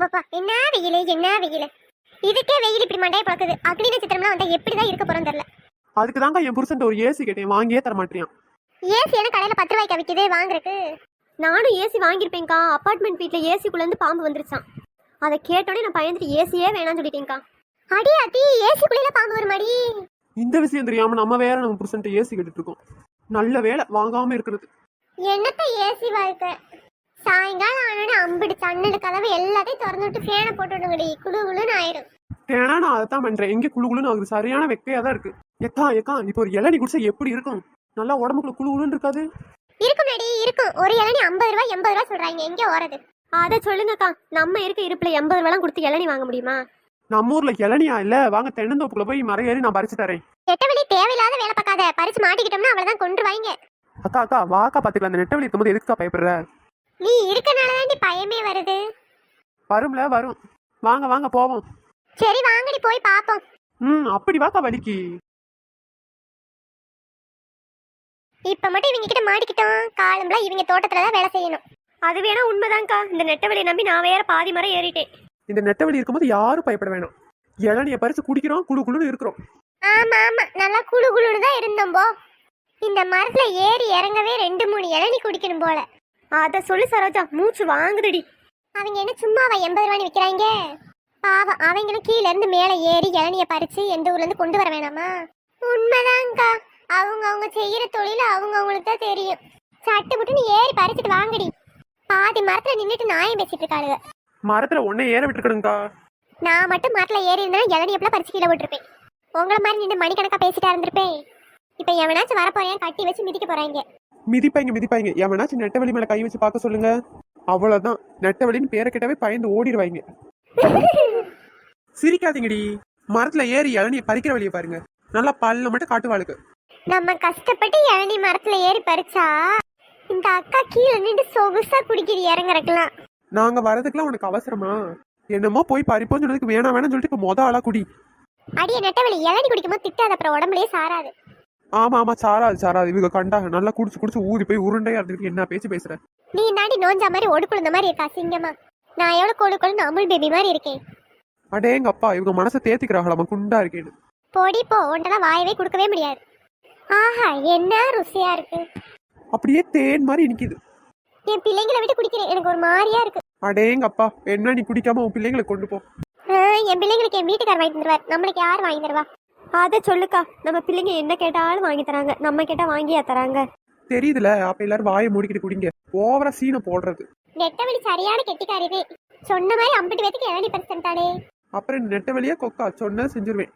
அப்பா என்ன வெயில் என்ன வெயில். இதுக்கே வெயில் இப்படி மண்டையை பழக்குது. அக்னி நட்சத்திரம்லாம் வந்தா எப்படிதான் இருக்க போறோம் தெரியல. அதுக்கு தாங்க என் புருஷன் ஒரு ஏசி கேட்டேன், வாங்கியே தர மாட்டேன். ஏசி என்ன கடையில 10 ரூபாய்க்கு விற்கிது வாங்குறதுக்கு. நானும் ஏசி வாங்கியிருப்பேன்க்கா. அப்பார்ட்மெண்ட் வீட்டில் ஏசிக்குள்ள இருந்து பாம்பு வந்துருச்சான். அதை கேட்டோடனே நான் பயந்துட்டு ஏசியே வேணாம்னு சொல்லிட்டேன்க்கா. அடி அடி ஏசிக்குள்ள பாம்பு வருமாடி. இந்த விஷயம் தெரியாம நம்ம வேற நம்ம புருஷன் ஏசி கேட்டுட்டு இருக்கோம். நல்ல வேலை வாங்காம இருக்கிறது. என்னத்த ஏசி வாழ்க்கை. சாயங்காலம் ஆனோட அம்பிடு சன்னடு கதவு எல்லாத்தையும் திறந்து விட்டு ஃபேனை போட்டு விடுங்கடி, குளு குளுன்னு ஆயிரும். ஏன்னா நான் அதைத்தான் பண்றேன். எங்க குழு குழுன்னு ஆகுது, சரியான வெக்கையா தான் இருக்கு. எக்கா எக்கா இப்போ ஒரு இளநீ குடிச்சா எப்படி இருக்கும்? நல்லா உடம்புக்குள்ள குழு குழுன்னு இருக்காது? இருக்கும் நடி இருக்கும். ஒரு இளநீ 50 ரூபாய் 80 ரூபாய் சொல்றாங்க. எங்க ஓறது? அதை சொல்லுங்கக்கா. நம்ம இருக்க இருப்பில் 80 ரூபாய்லாம் கொடுத்து இளநீ வாங்க முடியுமா? நம்ம ஊர்ல இளநியா இல்ல, வாங்க தென்னந்தோப்புக்குள்ள போய் மரம் ஏறி நான் பறிச்சு தரேன். நெட்டவெளி தேவையில்லாத வேலை பார்க்காத. பறிச்சு மாட்டிக்கிட்டோம்னா அவ்வளவுதான் கொண்டுருவாங்க. அக்கா அக்கா வாக்கா பாத்துக்கலாம். அந்த நெட்டவெளி இருக்கும்போது எதுக்குக்கா பயப்படுற? நீ இருக்கனாலதான் பயமே வருது. வரும்ல வரும். வாங்க வாங்க போவோம். சரி வாங்கடி போய் பாப்போம். அப்படி வாக்கா வலிக்கு. இப்ப மட்டும் இவங்க கிட்ட மாட்டிக்கிட்டோம். காலம்லாம் இவங்க தோட்டத்துலதான் வேலை செய்யணும். அது வேணா உண்மைதான்க்கா. இந்த நெட்டவெளியை நம்பி நான் வேற பாதி மரம் ஏறிட்டேன். இந்த நெட்டவெளி இருக்கும்போது யாரும் பயப்பட வேணாம். இளநிய பறிச்சு குடிக்கிறோம், குழு குழுன்னு இருக்கிறோம். ஆமா ஆமா நல்லா குளு குளுன்னு தான் இருந்தோம் போ. இந்த மரத்துல ஏறி இறங்கவே 2-3 இளநீ குடிக்கணும் போல. அதை சொல்லி சரோஜா மூச்சு வாங்குதடி. அவங்க என்ன சும்மாவா 80 ரூபான்னு விற்கிறாங்க? பாவம் அவங்களும் கீழே இருந்து மேலே ஏறி இளநிய பறிச்சு எந்த ஊர்ல இருந்து கொண்டு வர வேணாமா? உண்மைதான்க்கா. அவங்க செய்யற தொழில அவங்களுக்கு தான் தெரியும். சட்டு முட்டுன்னு ஏறி பறிச்சுட்டு வாங்கடி. பாதி மரத்துல நின்றுட்டு நாயம் பேசிட்டு இருக்காளுங்க. மரத்துல ஒன்னே ஏற விட்டுருக்கணுங்கக்கா. நான் மட்டும் மரத்துல ஏறி இருந்தாலும் இளநீ எப்பலாம் பறிச்சு கீழே விட்டுருப்பேன். உங்களை மாதிரி நின்று மணிக்கணக்கா பேசிட்டா இருந்திருப்பேன். இப்ப எவனாச்சும் வரப்போறேன் கட்டி வச்சு மிதிக்க போறாங்க. மிதிப்பாங்க மிதிப்பாங்க. எவனாச்சும் நெட்டவெளி மேல கை வச்சு பார்க்க சொல்லுங்க. அவ்வளவுதான். நெட்டவெளின்னு பேரை கேட்டாவே பயந்து ஓடிடுவாங்க. சிரிக்காதீங்கடி. மரத்துல ஏறி இளநியை பறிக்கிற வழியை பாருங்க. நல்லா பல்ல மட்டும் காட்டுவாளுக்கு. நம்ம கஷ்டப்பட்டு இளநீ மரத்துல ஏறி பறிச்சா இந்த அக்கா கீழே நின்று சொகுசா குடிக்கிது இறங்குறக்கலாம். நாங்க வரதுக்குலாம் உனக்கு அவசரமா? என்னமோ போய் பறிப்போம் சொன்னதுக்கு வேணாம் வேணாம்னு சொல்லிட்டு இப்ப ஆளா குடி. அடிய நெட்டவெளி இளநீ குடிக்கும்போது திட்டாத, அப்புறம் உடம்புலயே சாராது. ஆமா ஆமா சாராது. இவங்க கண்டாங்க நல்லா குடிச்சு ஊதி போய் உருண்டையா இருந்துருக்கு. என்ன பேச்சு பேசுற? நீ நாடி நோஞ்சா மாதிரி ஒடுக்குழுந்த மாதிரி இருக்கா சிங்கமா. நான் எவ்வளவு கொழுக்கொழுன்னு அமுல் பேபி மாதிரி இருக்கேன். அடேங்க அப்பா, இவங்க மனசை தேத்திக்கிறாங்களாமா குண்டா இருக்கேன்னு. பொடி போ, ஒன்றெல்லாம் வாயவே கொடுக்கவே முடியாது. ஆஹா என்ன ருசியா இருக்கு. அப்படியே தேன் மாதிரி நிக்குது. என் பிள்ளைங்களை விட்டு குடிக்கிறேன், எனக்கு ஒரு மாதிரியா இருக்கு. அடேங்க அப்பா, என்ன நீ குடிக்காம உன் பிள்ளைங்களை கொண்டு போ. என் பிள்ளைங்களுக்கு என் வீட்டுக்கார் வாங்கி தருவார், நம்மளுக்கு யார் வாங்கி தருவா? அதை சொல்லுக்கா. நம்ம பிள்ளைங்க என்ன கேட்டாலும் வாங்கி தராங்க, நம்ம கேட்டா வாங்கியா தராங்க. தெரியுதுல, அப்ப எல்லாரும் வாயை மூடிக்கிட்டு குடிங்க. ஓவரா சீனை போடுறது. நெட்டவெளி சரியான கெட்டிக்காரிவே. சொன்ன மாதிரி 50 பேத்துக்கு இளநீ பறிச்சுட்டாளே. அப்புறம் நெட்டவெளியா கொக்கா சொன்ன செஞ்சிருவேன்.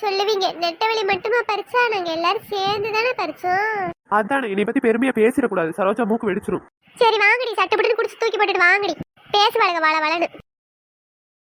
சொல்லுவீங்க. நெட்டவெளி மட்டுமா பறிச்சா? நாங்க எல்லாரும் சேர்ந்து தானே பறிச்சோம். அதானே, என்னை பத்தி பெருமையா பேசிடக்கூடாது. சரோஜா மூக்கு வெடிச்சிரும். சரி வாங்கடி, சட்டுப்பட்டு குடிச்சு தூக்கி போட்டுட்டு வாங்கடி. பேசுவாளுங்க வள வளன்னு.